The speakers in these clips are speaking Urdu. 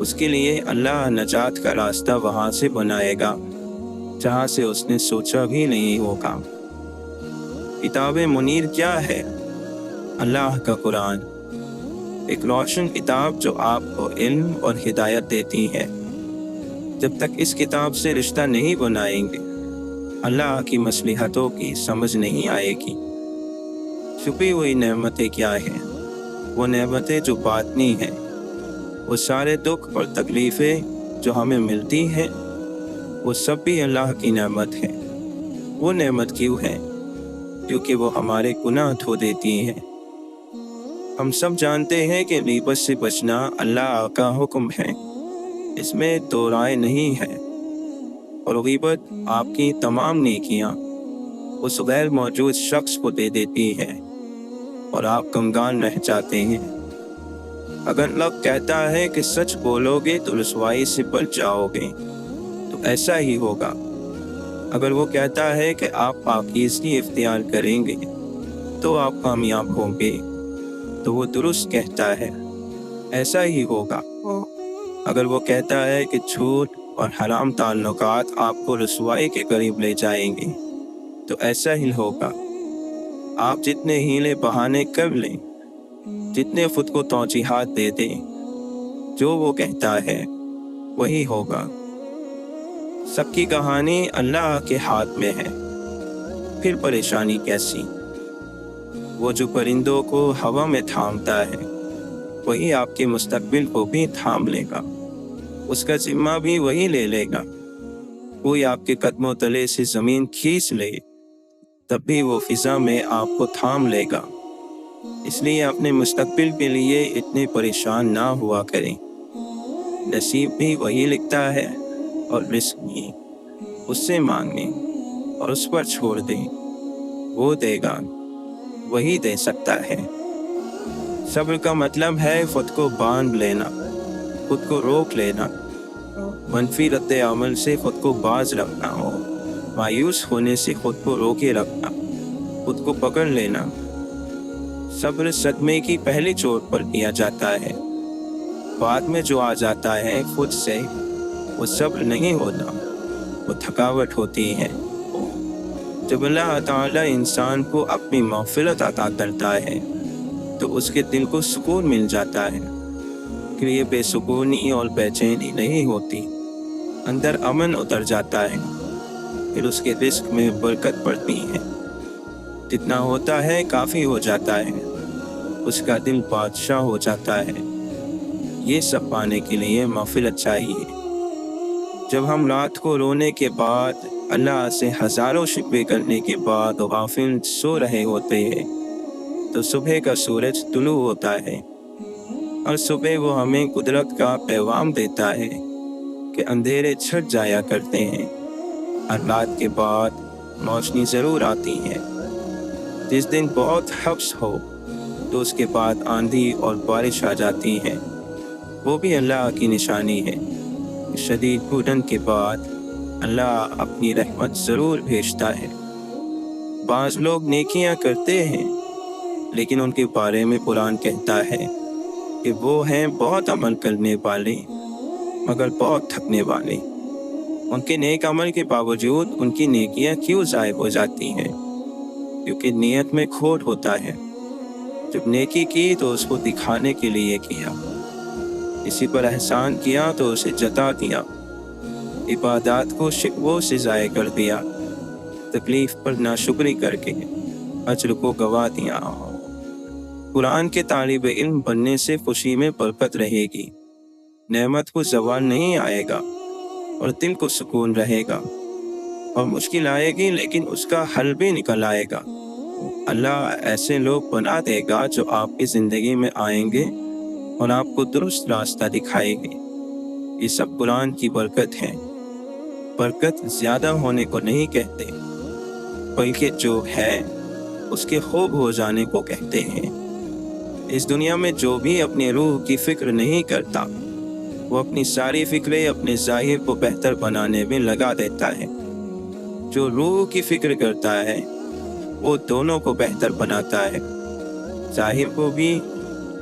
اس کے لیے اللہ نجات کا راستہ وہاں سے بنائے گا جہاں سے اس نے سوچا بھی نہیں ہوگا۔ کتاب منیر کیا ہے؟ اللہ کا قرآن، ایک روشن کتاب جو آپ کو علم اور ہدایت دیتی ہے۔ جب تک اس کتاب سے رشتہ نہیں بنائیں گے، اللہ کی مصلحتوں کی سمجھ نہیں آئے گی۔ چھپی ہوئی نعمتیں کیا ہیں؟ وہ نعمتیں جو باطنی ہیں۔ وہ سارے دکھ اور تکلیفیں جو ہمیں ملتی ہیں، وہ سب بھی اللہ کی نعمت ہے۔ وہ نعمت کیوں ہے؟ کیونکہ وہ ہمارے گناہ دھو دیتی ہیں۔ ہم سب جانتے ہیں کہ غیبت سے بچنا اللہ کا حکم ہے، اس میں دو رائے نہیں ہے۔ اور غیبت آپ کی تمام نیکیاں اس غیر موجود شخص کو دے دیتی ہے اور آپ غمگان رہ جاتے ہیں۔ اگر لوگ کہتا ہے کہ سچ بولو گے تو رسوائی سے بچ جاؤ گے، تو ایسا ہی ہوگا۔ اگر وہ کہتا ہے کہ آپ پاکیزگی اختیار کریں گے تو آپ کامیاب ہوں گے، تو وہ درست کہتا ہے، ایسا ہی ہوگا۔ اگر وہ کہتا ہے کہ جھوٹ اور حرام تعلقات آپ کو رسوائی کے قریب لے جائیں گے، تو ایسا ہی ہوگا۔ آپ جتنے ہیلے بہانے کر لیں، جتنے خود کو توجیحات دے دیں، جو وہ کہتا ہے وہی ہوگا۔ سب کی کہانی اللہ کے ہاتھ میں ہے، پھر پریشانی کیسی؟ وہ جو پرندوں کو ہوا میں تھامتا ہے، وہی آپ کے مستقبل کو بھی تھام لے گا، اس کا ذمہ بھی وہی لے لے گا۔ کوئی آپ کے قدموں تلے سے زمین کھینچ لے، تب بھی وہ فضا میں آپ کو تھام لے گا۔ اس لیے اپنے مستقبل کے لیے اتنے پریشان نہ ہوا کریں۔ نصیب بھی وہی لکھتا ہے اور رزق بھی، اس سے مانگیں اور اس پر چھوڑ دیں، وہ دے گا، وہی دے سکتا ہے۔ صبر کا مطلب ہے خود کو باندھ لینا، خود کو روک لینا، منفی رد عمل سے خود کو باز رکھنا ہو، مایوس ہونے سے خود کو روکے رکھنا، خود کو پکڑ لینا۔ صبر صدمے کی پہلی چوٹ پر کیا جاتا ہے، بعد میں جو آ جاتا ہے خود سے، وہ صبر نہیں ہوتا، وہ تھکاوٹ ہوتی ہے۔ جب اللہ تعالی انسان کو اپنی مغفرت عطا کرتا ہے تو اس کے دل کو سکون مل جاتا ہے، کہ یہ بے سکونی اور بے چینی نہیں ہوتی، اندر امن اتر جاتا ہے، پھر اس کے رزق میں برکت پڑتی ہے، جتنا ہوتا ہے کافی ہو جاتا ہے، اس کا دل بادشاہ ہو جاتا ہے۔ یہ سب پانے کے لیے مغفرت چاہیے۔ جب ہم رات کو رونے کے بعد، اللہ سے ہزاروں شکوے کرنے کے بعد غافل سو رہے ہوتے ہیں، تو صبح کا سورج طلوع ہوتا ہے، اور صبح وہ ہمیں قدرت کا پیغام دیتا ہے کہ اندھیرے چھٹ جایا کرتے ہیں، اور رات کے بعد روشنی ضرور آتی ہے۔ جس دن بہت حبس ہو تو اس کے بعد آندھی اور بارش آ جاتی ہے، وہ بھی اللہ کی نشانی ہے۔ شدید گھٹن کے بعد اللہ اپنی رحمت ضرور بھیجتا ہے۔ بعض لوگ نیکیاں کرتے ہیں، لیکن ان کے بارے میں قرآن کہتا ہے کہ وہ ہیں بہت عمل کرنے والے مگر بہت تھکنے والے۔ ان کے نیک عمل کے باوجود ان کی نیکیاں کیوں ضائع ہو جاتی ہیں؟ کیونکہ نیت میں کھوٹ ہوتا ہے۔ جب نیکی کی تو اس کو دکھانے کے لیے کیا، کسی پر احسان کیا تو اسے جتا دیا، عبادات کو شکووں سے ضائع کر دیا، تکلیف پر ناشکری کر کے اجر کو گوا دیا۔ قرآن کے طالب علم بننے سے خوشی میں برکت رہے گی، نعمت کو زوال نہیں آئے گا، اور دل کو سکون رہے گا، اور مشکل آئے گی لیکن اس کا حل بھی نکل آئے گا۔ اللہ ایسے لوگ بنا دے گا جو آپ کی زندگی میں آئیں گے اور آپ کو درست راستہ دکھائیں گے۔ یہ سب قرآن کی برکت ہے۔ برکت زیادہ ہونے کو نہیں کہتے، بلکہ جو ہے اس کے خوب ہو جانے کو کہتے ہیں۔ اس دنیا میں جو بھی اپنی روح کی فکر نہیں کرتا، وہ اپنی ساری فکریں اپنے ظاہر کو بہتر بنانے میں لگا دیتا ہے۔ جو روح کی فکر کرتا ہے وہ دونوں کو بہتر بناتا ہے، ظاہر کو بھی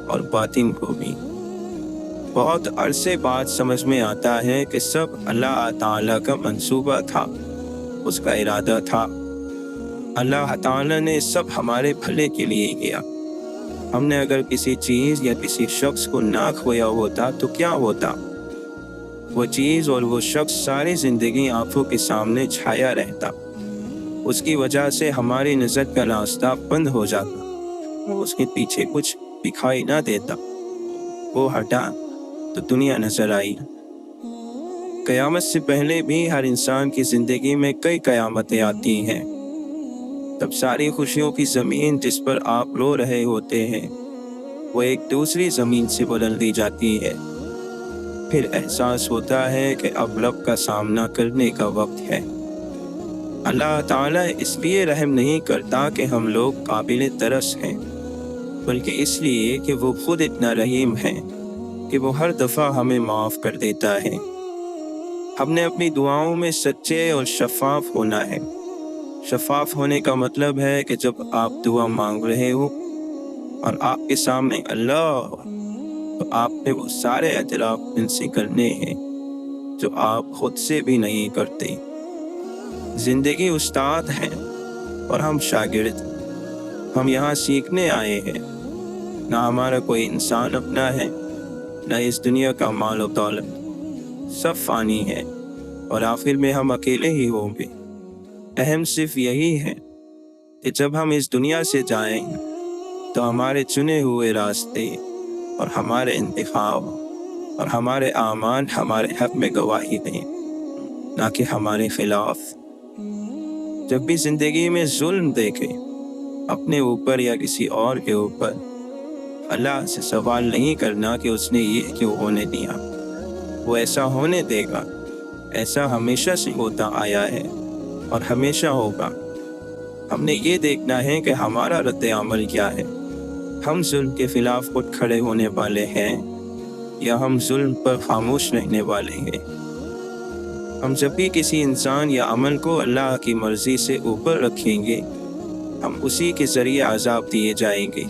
اور باطن کو بھی۔ بہت عرصے بعد سمجھ میں آتا ہے کہ سب اللہ تعالیٰ کا منصوبہ تھا، اس کا ارادہ تھا۔ اللہ تعالیٰ نے سب ہمارے بھلے کے لیے کیا۔ ہم نے اگر کسی چیز یا کسی شخص کو نہ کھویا ہوتا تو کیا ہوتا؟ وہ چیز اور وہ شخص ساری زندگی آنکھوں کے سامنے چھایا رہتا، اس کی وجہ سے ہماری نظر کا راستہ بند ہو جاتا، اس کے پیچھے کچھ دکھائی نہ دیتا۔ وہ ہٹا تو دنیا نظر آئی۔ قیامت سے پہلے بھی ہر انسان کی زندگی میں کئی قیامتیں آتی ہیں۔ تب ساری خوشیوں کی زمین جس پر آپ رو رہے ہوتے ہیں وہ ایک دوسری زمین سے بدل دی جاتی ہے۔ پھر احساس ہوتا ہے کہ اب رب کا سامنا کرنے کا وقت ہے۔ اللہ تعالیٰ اس لیے رحم نہیں کرتا کہ ہم لوگ قابل ترس ہیں، بلکہ اس لیے کہ وہ خود اتنا رحیم ہے کہ وہ ہر دفعہ ہمیں معاف کر دیتا ہے۔ ہم نے اپنی دعاؤں میں سچے اور شفاف ہونا ہے۔ شفاف ہونے کا مطلب ہے کہ جب آپ دعا مانگ رہے ہو اور آپ کے سامنے اللہ، تو آپ نے وہ سارے اعتراف ان سے کرنے ہیں جو آپ خود سے بھی نہیں کرتے۔ زندگی استاد ہے اور ہم شاگرد۔ ہم یہاں سیکھنے آئے ہیں۔ نہ ہمارا کوئی انسان اپنا ہے، نہ اس دنیا کا مال و دولت، سب فانی ہے اور آخر میں ہم اکیلے ہی ہوں گے۔ اہم صرف یہی ہے کہ جب ہم اس دنیا سے جائیں تو ہمارے چنے ہوئے راستے اور ہمارے انتخاب اور ہمارے اعمال ہمارے حق میں گواہی دیں، نہ کہ ہمارے خلاف۔ جب بھی زندگی میں ظلم دیکھے، اپنے اوپر یا کسی اور کے اوپر، اللہ سے سوال نہیں کرنا کہ اس نے یہ کیوں ہونے دیا۔ وہ ایسا ہونے دے گا، ایسا ہمیشہ سے ہوتا آیا ہے اور ہمیشہ ہوگا۔ ہم نے یہ دیکھنا ہے کہ ہمارا رد عمل کیا ہے۔ ہم ظلم کے خلاف اٹھ کھڑے ہونے والے ہیں یا ہم ظلم پر خاموش رہنے والے ہیں۔ ہم جب بھی کسی انسان یا عمل کو اللہ کی مرضی سے اوپر رکھیں گے، ہم اسی کے ذریعے عذاب دیے جائیں گے۔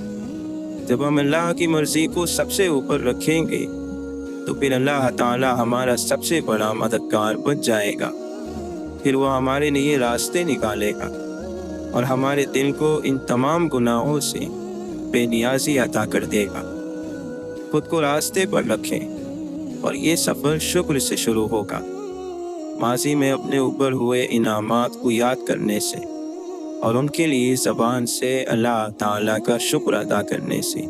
جب ہم اللہ کی مرضی کو سب سے اوپر رکھیں گے تو پھر اللہ تعالی ہمارا سب سے بڑا مددگار بن جائے گا۔ پھر وہ ہمارے لیے راستے نکالے گا اور ہمارے دل کو ان تمام گناہوں سے بے نیازی عطا کر دے گا۔ خود کو راستے پر رکھیں اور یہ سفر شکر سے شروع ہوگا، ماضی میں اپنے اوپر ہوئے انعامات کو یاد کرنے سے اور ان کے لیے زبان سے اللہ تعالیٰ کا شکر ادا کرنے سے۔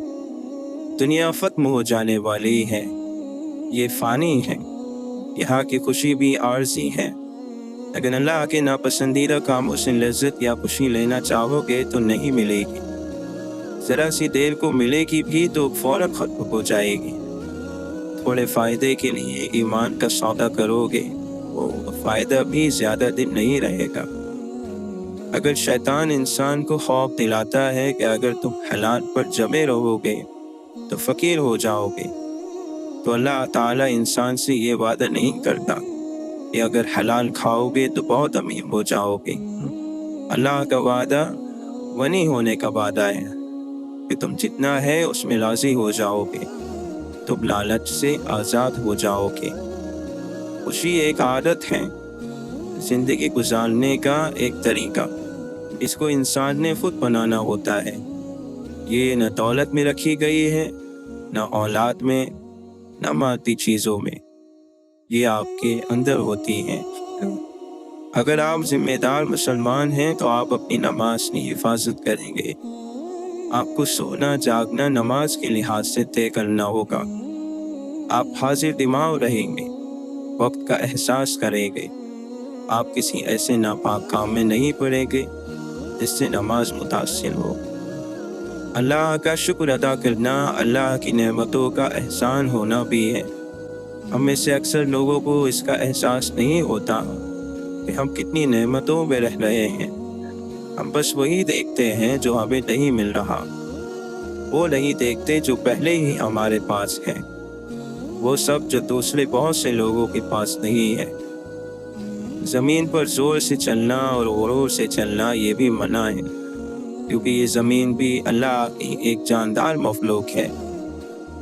دنیا ختم ہو جانے والی ہے، یہ فانی ہے، یہاں کی خوشی بھی عارضی ہے۔ اگر اللہ کے ناپسندیدہ کاموں سے لذت یا خوشی لینا چاہو گے تو نہیں ملے گی۔ ذرا سی دیر کو ملے گی بھی تو فوراً ختم ہو جائے گی۔ تھوڑے فائدے کے لیے ایمان کا سودا کرو گے، وہ فائدہ بھی زیادہ دن نہیں رہے گا۔ اگر شیطان انسان کو خوف دلاتا ہے کہ اگر تم حلال پر جمے رہو گے تو فقیر ہو جاؤ گے، تو اللہ تعالیٰ انسان سے یہ وعدہ نہیں کرتا کہ اگر حلال کھاؤ گے تو بہت امیر ہو جاؤ گے۔ اللہ کا وعدہ غنی ہونے کا وعدہ ہے کہ تم جتنا ہے اس میں راضی ہو جاؤ گے، تم لالچ سے آزاد ہو جاؤ گے۔ خوشی ایک عادت ہے، زندگی گزارنے کا ایک طریقہ، اس کو انسان نے خود بنانا ہوتا ہے۔ یہ نہ دولت میں رکھی گئی ہے، نہ اولاد میں، نہ مادی چیزوں میں، یہ آپ کے اندر ہوتی ہیں۔ اگر آپ ذمہ دار مسلمان ہیں تو آپ اپنی نماز کی حفاظت کریں گے۔ آپ کو سونا جاگنا نماز کے لحاظ سے طے کرنا ہوگا۔ آپ حاضر دماغ رہیں گے، وقت کا احساس کریں گے۔ آپ کسی ایسے ناپاک کام میں نہیں پڑیں گے جس سے نماز متاثر ہو۔ اللہ کا شکر ادا کرنا اللہ کی نعمتوں کا احسان ہونا بھی ہے۔ ہم میں سے اکثر لوگوں کو اس کا احساس نہیں ہوتا کہ ہم کتنی نعمتوں میں رہ رہے ہیں۔ ہم بس وہی دیکھتے ہیں جو ہمیں نہیں مل رہا، وہ نہیں دیکھتے جو پہلے ہی ہمارے پاس ہے، وہ سب جو دوسرے بہت سے لوگوں کے پاس نہیں ہے۔ زمین پر زور سے چلنا اور غرور سے چلنا یہ بھی منع ہے، کیونکہ یہ زمین بھی اللہ کی ایک جاندار مخلوق ہے۔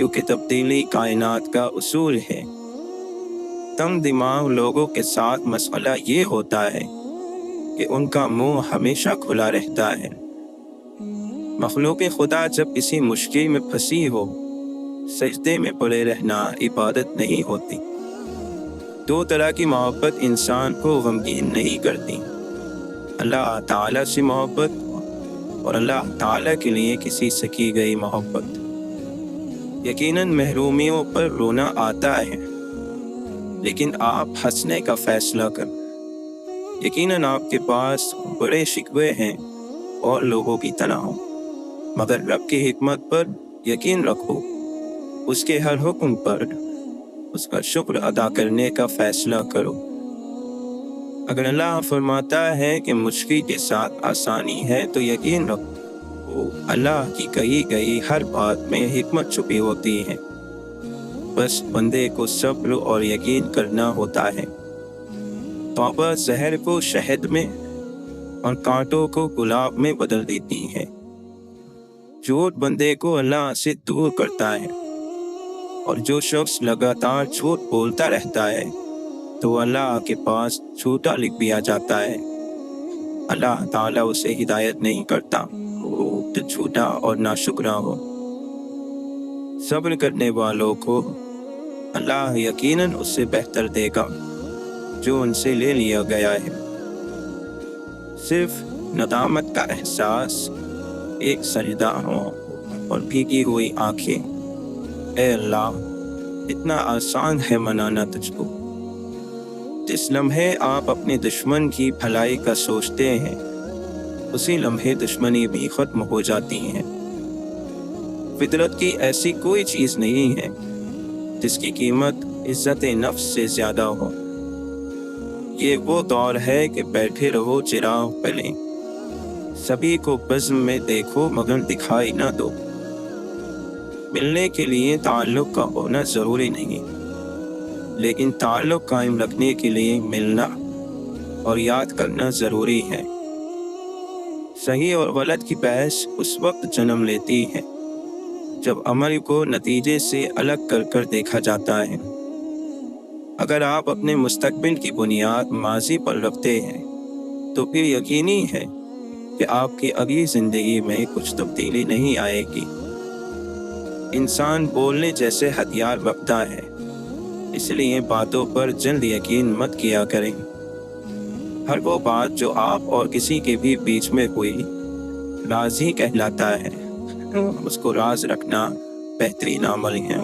کیونکہ تبدیلی کائنات کا اصول ہے۔ تنگ دماغ لوگوں کے ساتھ مسئلہ یہ ہوتا ہے کہ ان کا منہ ہمیشہ کھلا رہتا ہے۔ مخلوق خدا جب کسی مشکل میں پھنسی ہو، سجدے میں پڑے رہنا عبادت نہیں ہوتی۔ دو طرح کی محبت انسان کو غمگین نہیں کرتی: اللہ تعالیٰ سے محبت اور اللہ تعالیٰ کے لیے کسی سے کی گئی محبت۔ یقیناً محرومیوں پر رونا آتا ہے، لیکن آپ ہنسنے کا فیصلہ کریں۔ یقیناً آپ کے پاس بڑے شکوے ہیں اور لوگوں کی طرح ہوں، مگر رب کی حکمت پر یقین رکھو، اس کے ہر حکم پر اس کا شکر ادا کرنے کا فیصلہ کرو۔ اگر اللہ فرماتا ہے کہ مشکل کے ساتھ آسانی ہے تو یقین رکھو، اللہ کی کہی گئی ہر بات میں حکمت چھپی ہوتی ہے، بس بندے کو صبر اور یقین کرنا ہوتا ہے۔ توبہ زہر کو شہد میں اور کانٹوں کو گلاب میں بدل دیتی ہے۔ جھوٹ بندے کو اللہ سے دور کرتا ہے، اور جو شخص لگاتار جھوٹ بولتا رہتا ہے تو اللہ کے پاس جھوٹا لکھ دیا جاتا ہے۔ اللہ تعالیٰ اسے ہدایت نہیں کرتا تو جھوٹا اور ناشکرا ہو۔ صبر کرنے والوں کو اللہ یقیناً اس سے بہتر دے گا جو ان سے لے لیا گیا ہے۔ صرف ندامت کا احساس، ایک سجدہ ہو اور بھیگی ہوئی آنکھیں۔ اے اللہ، اتنا آسان ہے منانا تجھ کو۔ جس لمحے آپ اپنے دشمن کی بھلائی کا سوچتے ہیں، اسی لمحے دشمنی بھی ختم ہو جاتی ہے۔ فطرت کی ایسی کوئی چیز نہیں ہے جس کی قیمت عزت نفس سے زیادہ ہو۔ یہ وہ دور ہے کہ بیٹھے رہو چراغ پلیں، سبھی کو بزم میں دیکھو مگر دکھائی نہ دو۔ ملنے کے لیے تعلق کا ہونا ضروری نہیں، لیکن تعلق قائم رکھنے کے لیے ملنا اور یاد کرنا ضروری ہے۔ صحیح اور غلط کی بحث اس وقت جنم لیتی ہے جب عمل کو نتیجے سے الگ کر کر دیکھا جاتا ہے۔ اگر آپ اپنے مستقبل کی بنیاد ماضی پر رکھتے ہیں تو پھر یقینی ہے کہ آپ کی اگلی زندگی میں کچھ تبدیلی نہیں آئے گی۔ انسان بولنے جیسے ہتھیار رکھتا ہے، اس لیے باتوں پر جلد یقین مت کیا کریں۔ ہر وہ بات جو آپ اور کسی کے بھی بیچ میں ہوئی راز ہی کہلاتا ہے، اس کو راز رکھنا بہترین عمل ہے۔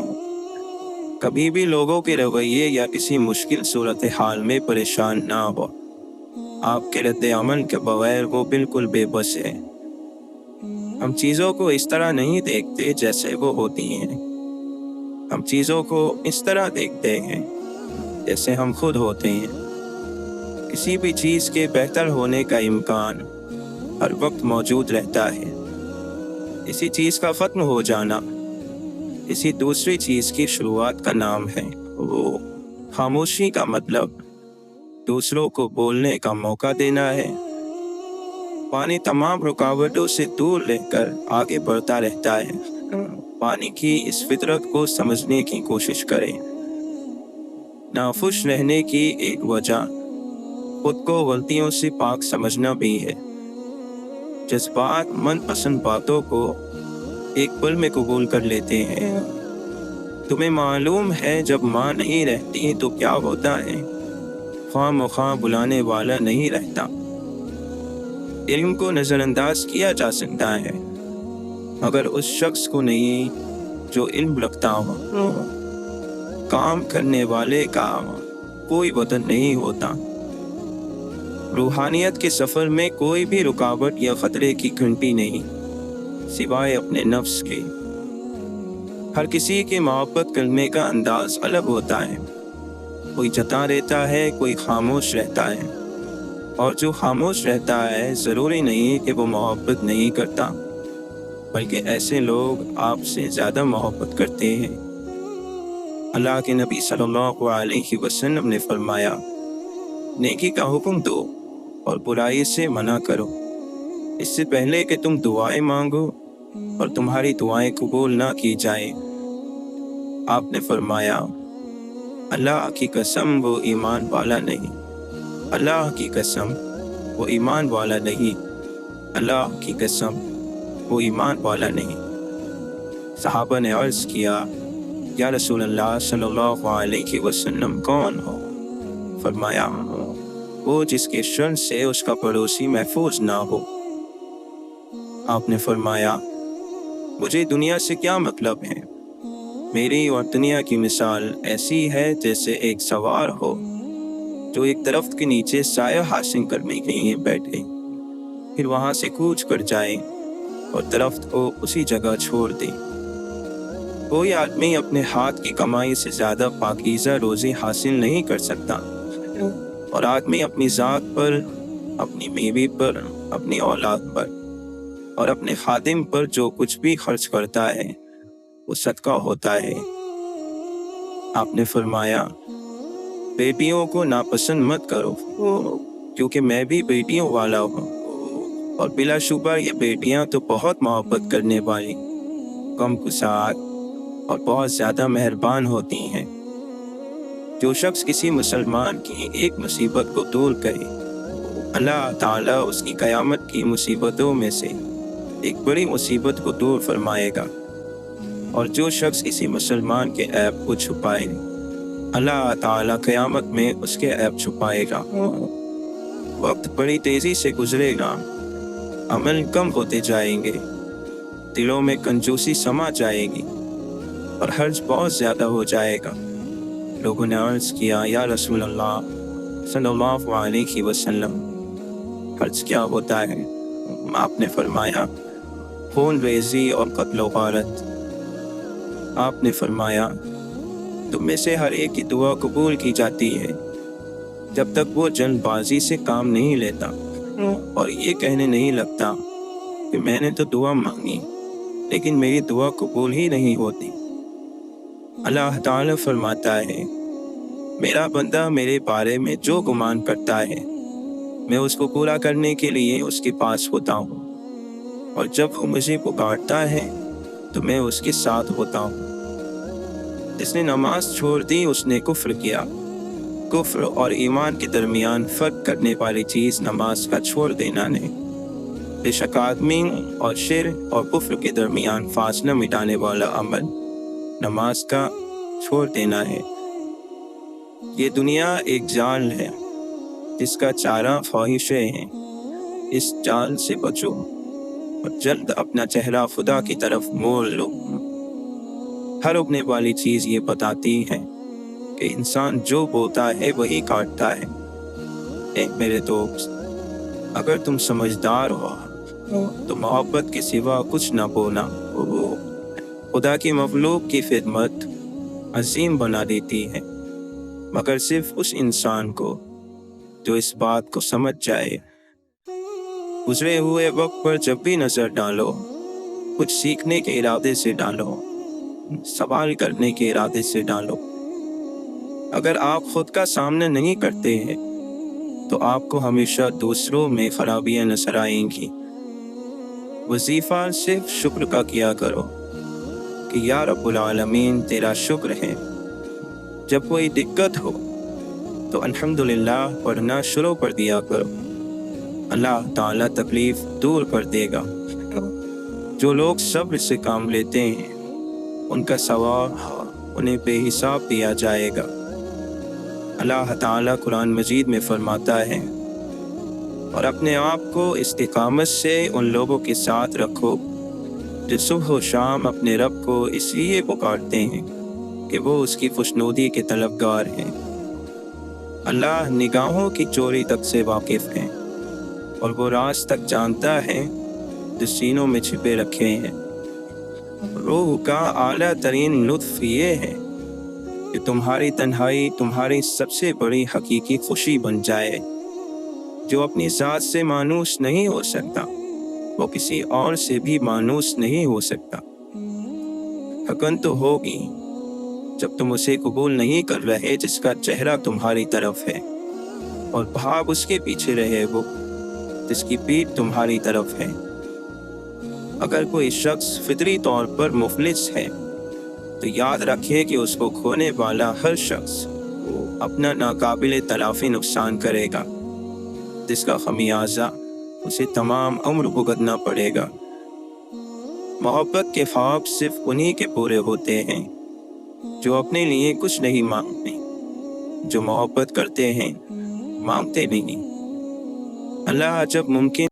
کبھی بھی لوگوں کے رویے یا کسی مشکل صورتحال میں پریشان نہ ہو۔ آپ کے رد عمل کے بغیر وہ بالکل بے بس ہے۔ ہم چیزوں کو اس طرح نہیں دیکھتے جیسے وہ ہوتی ہیں، ہم چیزوں کو اس طرح دیکھتے ہیں جیسے ہم خود ہوتے ہیں۔ کسی بھی چیز کے بہتر ہونے کا امکان ہر وقت موجود رہتا ہے۔ اسی چیز کا ختم ہو جانا اسی دوسری چیز کی شروعات کا نام ہے۔ وہ خاموشی کا مطلب دوسروں کو بولنے کا موقع دینا ہے۔ پانی تمام رکاوٹوں سے دور رہ کر آگے بڑھتا رہتا ہے۔ پانی کی اس فطرت کو سمجھنے کی کوشش کریں۔ ناخوش رہنے کی ایک وجہ خود کو غلطیوں سے پاک سمجھنا بھی ہے۔ جذبات من پسند باتوں کو ایک پل میں قبول کر لیتے ہیں۔ تمہیں معلوم ہے جب ماں نہیں رہتی تو کیا ہوتا ہے؟ خواہ مخواہ بلانے والا نہیں رہتا۔ علم کو نظر انداز کیا جا سکتا ہے مگر اس شخص کو نہیں جو علم رکھتا ہو۔ کام کرنے والے کا کوئی وطن نہیں ہوتا۔ روحانیت کے سفر میں کوئی بھی رکاوٹ یا خطرے کی گھنٹی نہیں سوائے اپنے نفس کے۔ ہر کسی کے محبت کرنے کا انداز الگ ہوتا ہے۔ کوئی جتا رہتا ہے، کوئی خاموش رہتا ہے، اور جو خاموش رہتا ہے ضروری نہیں کہ وہ محبت نہیں کرتا، بلکہ ایسے لوگ آپ سے زیادہ محبت کرتے ہیں۔ اللہ کے نبی صلی اللہ علیہ وسلم نے فرمایا، نیکی کا حکم دو اور برائی سے منع کرو، اس سے پہلے کہ تم دعائیں مانگو اور تمہاری دعائیں قبول نہ کی جائیں۔ آپ نے فرمایا اللہ کی قسم وہ ایمان والا نہیں، اللہ کی قسم وہ ایمان والا نہیں، اللہ کی قسم وہ ایمان والا نہیں۔ صحابہ نے عرض کیا یا رسول اللہ صلی اللہ علیہ وسلم کون ہو؟ فرمایا وہ جس کے شر سے اس کا پڑوسی محفوظ نہ ہو۔ آپ نے فرمایا مجھے دنیا سے کیا مطلب ہے؟ میری اور دنیا کی مثال ایسی ہے جیسے ایک سوار ہو جو ایک درخت کے نیچے سایہ حاصل کرنے کے لیے بیٹھے، پھر وہاں سے کوچ کر جائے اور درخت کو اسی جگہ چھوڑ دے۔ کوئی آدمی اپنے ہاتھ کی کمائی سے زیادہ پاکیزہ روزی حاصل نہیں کر سکتا، اور آدمی اپنی ذات پر، اپنی بیوی پر، اپنی اولاد پر اور اپنے خادم پر جو کچھ بھی خرچ کرتا ہے وہ صدقہ ہوتا ہے۔ آپ نے فرمایا بیٹیوں کو ناپسند مت کرو کیونکہ میں بھی بیٹیوں والا ہوں، اور بلا شبہ یہ بیٹیاں تو بہت محبت کرنے والی، کم گسار اور بہت زیادہ مہربان ہوتی ہیں۔ جو شخص کسی مسلمان کی ایک مصیبت کو دور کرے، اللہ تعالیٰ اس کی قیامت کی مصیبتوں میں سے ایک بڑی مصیبت کو دور فرمائے گا، اور جو شخص کسی مسلمان کے عیب کو چھپائے، اللہ تعالیٰ قیامت میں اس کے عیب چھپائے گا۔ وقت بڑی تیزی سے گزرے گا، عمل کم ہوتے جائیں گے، دلوں میں کنجوسی سما جائے گی اور حرج بہت زیادہ ہو جائے گا۔ لوگوں نے عرض کیا یا رسول اللہ صلی اللہ علیہ وسلم حرج کیا ہوتا ہے؟ آپ نے فرمایا خون ریزی اور قتل و غارت۔ آپ نے فرمایا تم میں سے ہر ایک کی دعا قبول کی جاتی ہے جب تک وہ جلد بازی سے کام نہیں لیتا اور یہ کہنے نہیں لگتا کہ میں نے تو دعا مانگی لیکن میری دعا قبول ہی نہیں ہوتی۔ اللہ تعالیٰ فرماتا ہے میرا بندہ میرے بارے میں جو گمان کرتا ہے میں اس کو پورا کرنے کے لیے اس کے پاس ہوتا ہوں، اور جب وہ مجھے پکارتا ہے تو میں اس کے ساتھ ہوتا ہوں۔ جس نے نماز چھوڑ دی اس نے کفر کیا۔ کفر اور ایمان کے درمیان فرق کرنے والی چیز نماز کا چھوڑ دینا نہیں۔ بے شک آدمی اور شرک اور کفر کے درمیان فاصلہ مٹانے والا عمل نماز کا چھوڑ دینا ہے۔ یہ دنیا ایک جال ہے جس کا چارہ خواہشیں ہیں، اس جال سے بچو اور جلد اپنا چہرہ خدا کی طرف موڑ لو۔ ہر اگنے والی چیز یہ بتاتی ہے کہ انسان جو بوتا ہے وہی کاٹتا ہے۔ اے میرے دوست، اگر تم سمجھدار ہو تو محبت کے سوا کچھ نہ بونا۔ خدا کی مخلوق کی خدمت عظیم بنا دیتی ہے، مگر صرف اس انسان کو جو اس بات کو سمجھ جائے۔ گزرے ہوئے وقت پر جب بھی نظر ڈالو، کچھ سیکھنے کے ارادے سے ڈالو، سوال کرنے کے ارادے سے ڈالو۔ اگر آپ خود کا سامنا نہیں کرتے ہیں تو آپ کو ہمیشہ دوسروں میں خرابیاں نظر آئیں گی۔ وظیفہ صرف شکر کا کیا کرو کہ یا رب العالمین تیرا شکر ہے۔ جب کوئی دقت ہو تو الحمدللہ پڑھنا شروع کر دیا کرو، اللہ تعالیٰ تکلیف دور کر دے گا۔ جو لوگ صبر سے کام لیتے ہیں ان کا ثواب انہیں بے حساب دیا جائے گا۔ اللہ تعالیٰ قرآن مجید میں فرماتا ہے اور اپنے آپ کو استقامت سے ان لوگوں کے ساتھ رکھو جو صبح و شام اپنے رب کو اس لیے پکارتے ہیں کہ وہ اس کی خوشنودی کے طلبگار ہیں۔ اللہ نگاہوں کی چوری تک سے واقف ہے اور وہ راز تک جانتا ہے جو سینوں میں چھپے رکھے ہیں۔ روح کا اعلیٰ ترین لطف یہ ہے کہ تمہاری تنہائی تمہاری سب سے بڑی حقیقی خوشی بن جائے۔ جو اپنی ذات سے مانوس نہیں ہو سکتا وہ کسی اور سے بھی مانوس نہیں ہو سکتا۔ حقن تو ہوگی جب تم اسے قبول نہیں کر رہے جس کا چہرہ تمہاری طرف ہے، اور بھاگ اس کے پیچھے رہے وہ جس کی پیٹھ تمہاری طرف ہے۔ اگر کوئی شخص فطری طور پر مفلس ہے تو یاد رکھے کہ اس کو کھونے والا ہر شخص اپنا ناقابل تلافی نقصان کرے گا، جس کا خمیازہ اسے تمام عمر بھگتنا پڑے گا۔ محبت کے خواب صرف انہی کے پورے ہوتے ہیں جو اپنے لیے کچھ نہیں مانگتے، جو محبت کرتے ہیں مانگتے نہیں۔ اللہ جب ممکن